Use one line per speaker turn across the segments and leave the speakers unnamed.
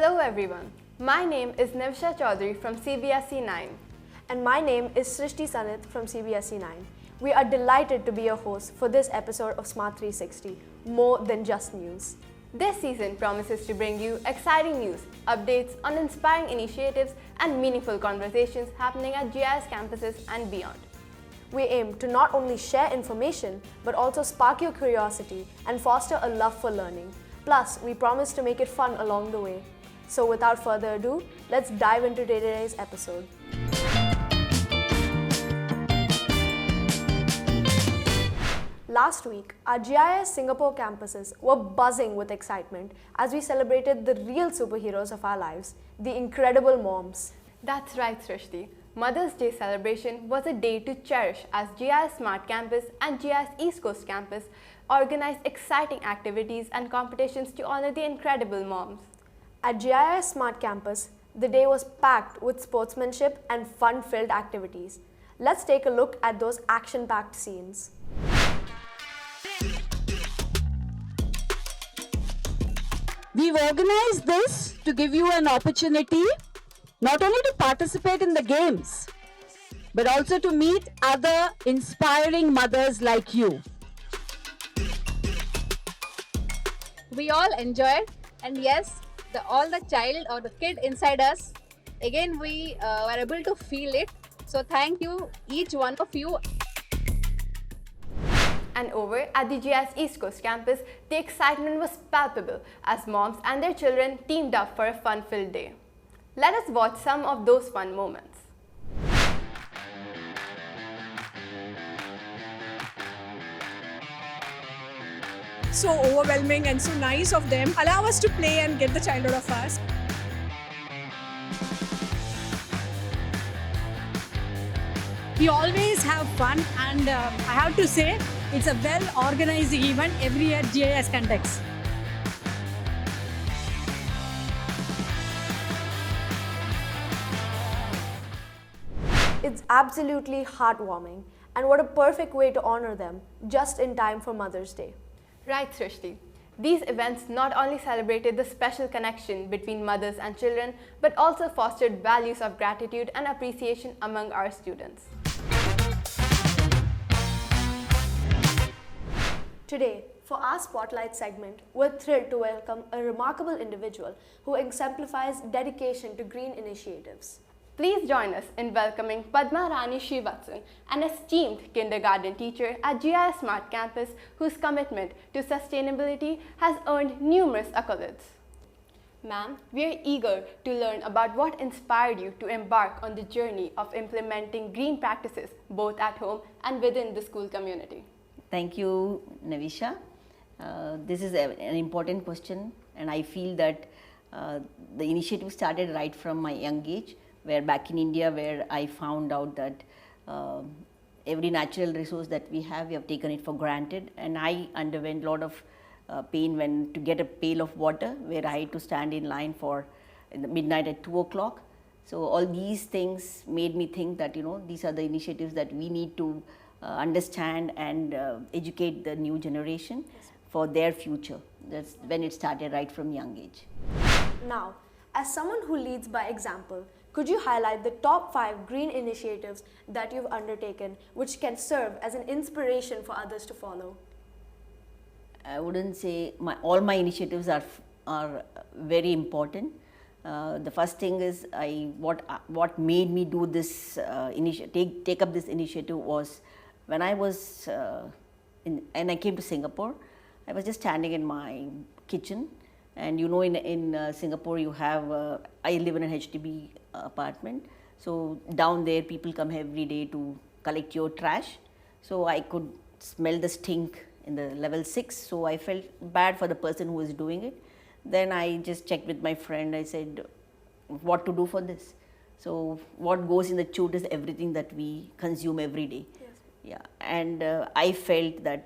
Hello everyone, my name is Nivsha Chaudhary from CBSE 9.
And my name is Srishti Sanith from CBSE 9. We are delighted to be your hosts for this episode of Smart 360, more than just news.
This season promises to bring you exciting news, updates on inspiring initiatives and meaningful conversations happening at GIIS campuses and beyond.
We aim to not only share information, but also spark your curiosity and foster a love for learning. Plus, we promise to make it fun along the way. So without further ado, let's dive into today's episode. Last week, our GIIS Singapore campuses were buzzing with excitement as we celebrated the real superheroes of our lives, the incredible moms.
That's right, Srishti. Mother's Day celebration was a day to cherish as GIIS SMART Campus and GIIS East Coast Campus organized exciting activities and competitions to honor the incredible moms.
At GIIS SMART Campus, the day was packed with sportsmanship and fun-filled activities. Let's take a look at those action-packed scenes.
We've organized this to give you an opportunity not only to participate in the games, but also to meet other inspiring mothers like you.
We all enjoyed, and yes, all the child or the kid inside us, again we were able to feel it. So thank you, each one of you.
And over at the GIIS East Coast campus, the excitement was palpable as moms and their children teamed up for a fun-filled day. Let us watch some of those fun moments.
So overwhelming and so nice of them. Allow us to play and get the child out of us. We always have fun, and I have to say it's a well-organized event every year GIIS conducts.
It's absolutely heartwarming, and what a perfect way to honor them just in time for Mother's Day.
Right, Srishti. These events not only celebrated the special connection between mothers and children, but also fostered values of gratitude and appreciation among our students.
Today, for our Spotlight segment, we're thrilled to welcome a remarkable individual who exemplifies dedication to green initiatives.
Please join us in welcoming Padma Rani Srivatsan, an esteemed kindergarten teacher at GIIS SMART Campus whose commitment to sustainability has earned numerous accolades. Ma'am, we are eager to learn about what inspired you to embark on the journey of implementing green practices both at home and within the school community.
Thank you, Navisha. This is an important question, and I feel that the initiative started right from my young age, where back in India, where I found out that every natural resource that we have taken it for granted, and I underwent a lot of pain when to get a pail of water, where I had to stand in line for in the midnight at 2 o'clock. So all these things made me think that these are the initiatives that we need to understand and educate the new generation for their future. That's when it started, right from young age.
Now, as someone who leads by example, could you highlight the top 5 green initiatives that you've undertaken which can serve as an inspiration for others to follow?
I wouldn't say all my initiatives are very important. The first thing is what made me do this take up this initiative was when I was and I came to Singapore. I was just standing in my kitchen, and in Singapore you have I live in an HDB apartment, so down there people come every day to collect your trash. So I could smell the stink in the level 6, so I felt bad for the person who was doing it. Then I just checked with my friend. I said, what to do for this? So what goes in the chute is everything that we consume every day.
Yes.
Yeah, and I felt that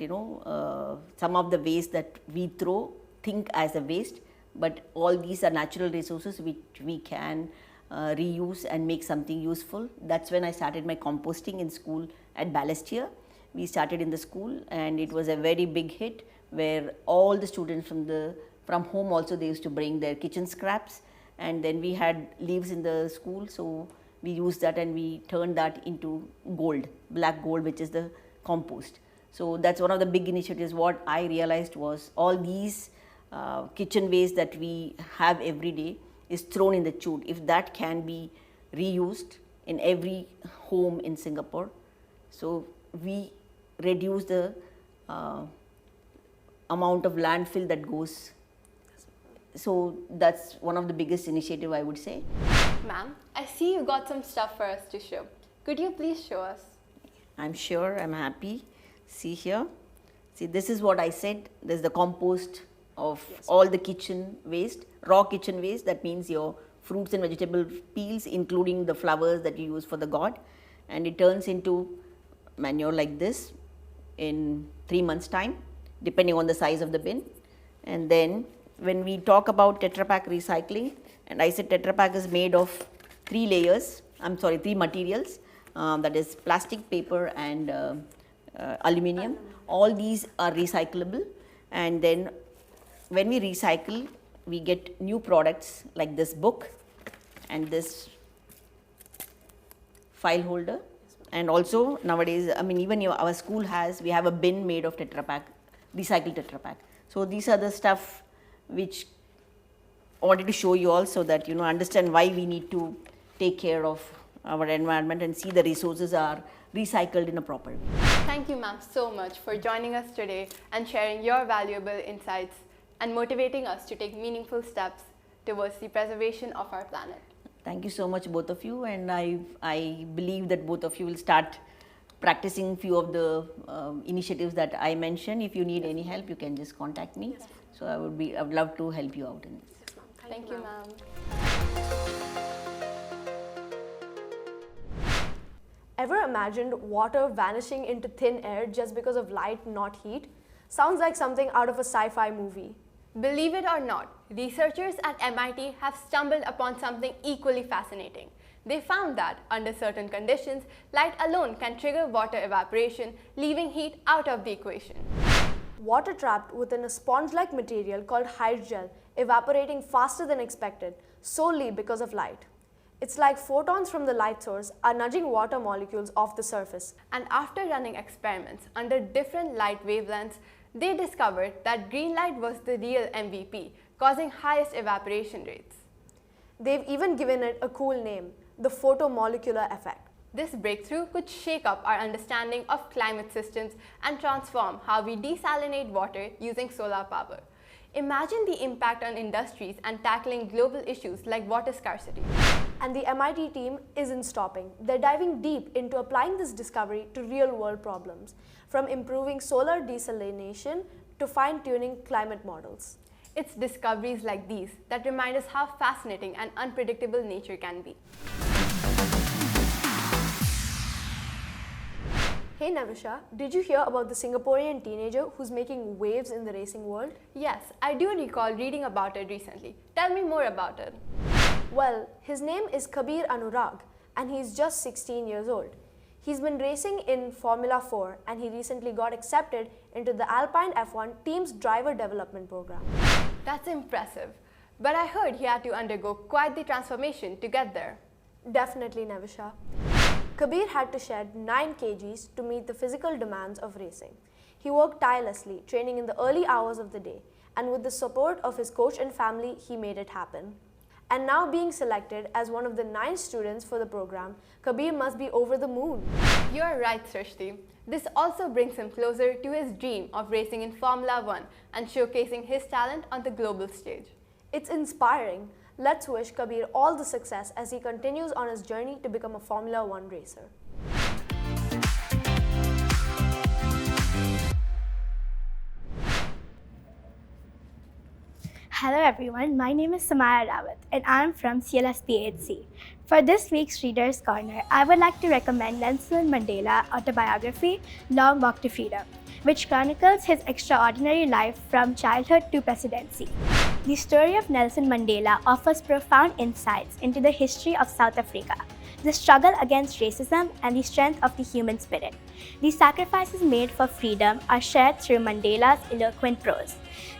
some of the waste that we throw, think as a waste, but all these are natural resources which we can reuse and make something useful. That's when I started my composting in school at Balestier. We started in the school, and it was a very big hit, where all the students from home also, they used to bring their kitchen scraps, and then we had leaves in the school, so we used that and we turned that into gold, black gold, which is the compost. So that's one of the big initiatives. What I realized was all these kitchen waste that we have every day is thrown in the chute. If that can be reused in every home in Singapore, so we reduce the amount of landfill that goes. So that's one of the biggest initiative, I would say.
Ma'am, I see you got some stuff for us to show. Could you please show us?
I'm sure, I'm happy. See here. See, this is what I said. There's the compost of all the kitchen waste, raw kitchen waste. That means your fruits and vegetable peels, including the flowers that you use for the god. And it turns into manure like this in 3 months' time, depending on the size of the bin. And then when we talk about Tetra Pak recycling, and I said Tetra Pak is made of 3 materials, that is plastic, paper and aluminium. All these are recyclable, and then when we recycle, we get new products like this book and this file holder. And also nowadays, I mean, even our school we have a bin made of Tetra Pak, recycled Tetra Pak. So these are the stuff which I wanted to show you all, so that you understand why we need to take care of our environment and see the resources are recycled in a proper way.
Thank you, ma'am, so much for joining us today and sharing your valuable insights and motivating us to take meaningful steps towards the preservation of our planet.
Thank you so much, both of you, and I believe that both of you will start practicing few of the initiatives that I mentioned. If you need any help, you can just contact me. So I would love to help you out in this.
Thank you, ma'am.
Ever imagined water vanishing into thin air just because of light, not heat? Sounds like something out of a sci-fi movie.
Believe it or not, researchers at MIT have stumbled upon something equally fascinating. They found that under certain conditions, light alone can trigger water evaporation, leaving heat out of the equation.
Water trapped within a sponge-like material called hydrogel, evaporating faster than expected, solely because of light. It's like photons from the light source are nudging water molecules off the surface.
And after running experiments under different light wavelengths, they discovered that green light was the real MVP, causing highest evaporation rates.
They've even given it a cool name, the photomolecular effect.
This breakthrough could shake up our understanding of climate systems and transform how we desalinate water using solar power. Imagine the impact on industries and tackling global issues like water scarcity.
And the MIT team isn't stopping. They're diving deep into applying this discovery to real-world problems, from improving solar desalination to fine-tuning climate models.
It's discoveries like these that remind us how fascinating and unpredictable nature can be.
Hey Navisha, did you hear about the Singaporean teenager who's making waves in the racing world?
Yes, I do recall reading about it recently. Tell me more about it.
Well, his name is Kabir Anurag and he's just 16 years old. He's been racing in Formula 4 and he recently got accepted into the Alpine F1 team's driver development program.
That's impressive. But I heard he had to undergo quite the transformation to get there.
Definitely, Navisha. Kabir had to shed 9 kgs to meet the physical demands of racing. He worked tirelessly, training in the early hours of the day, and with the support of his coach and family, he made it happen. And now being selected as one of the 9 students for the program, Kabir must be over the moon.
You're right, Srishti. This also brings him closer to his dream of racing in Formula 1 and showcasing his talent on the global stage.
It's inspiring. Let's wish Kabir all the success as he continues on his journey to become a Formula 1 racer.
Hello everyone, my name is Samaya Rawat and I am from CLSPHC. For this week's Reader's Corner, I would like to recommend Nelson Mandela autobiography, Long Walk to Freedom, which chronicles his extraordinary life from childhood to presidency. The story of Nelson Mandela offers profound insights into the history of South Africa, the struggle against racism, and the strength of the human spirit. The sacrifices made for freedom are shared through Mandela's eloquent prose.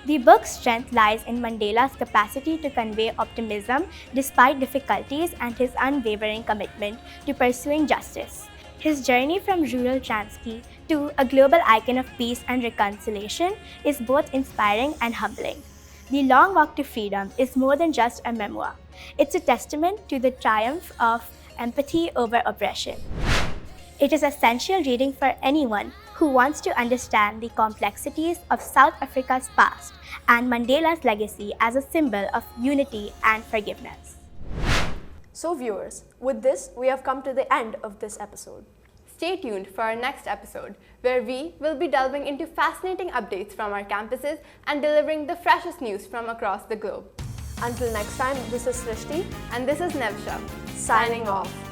The book's strength lies in Mandela's capacity to convey optimism despite difficulties and his unwavering commitment to pursuing justice. His journey from rural Transkei to a global icon of peace and reconciliation is both inspiring and humbling. The Long Walk to Freedom is more than just a memoir. It's a testament to the triumph of empathy over oppression. It is essential reading for anyone who wants to understand the complexities of South Africa's past and Mandela's legacy as a symbol of unity and forgiveness.
So viewers, with this, we have come to the end of this episode.
Stay tuned for our next episode, where we will be delving into fascinating updates from our campuses and delivering the freshest news from across the globe.
Until next time, this is Srishti
And this is Nevsha,
signing off.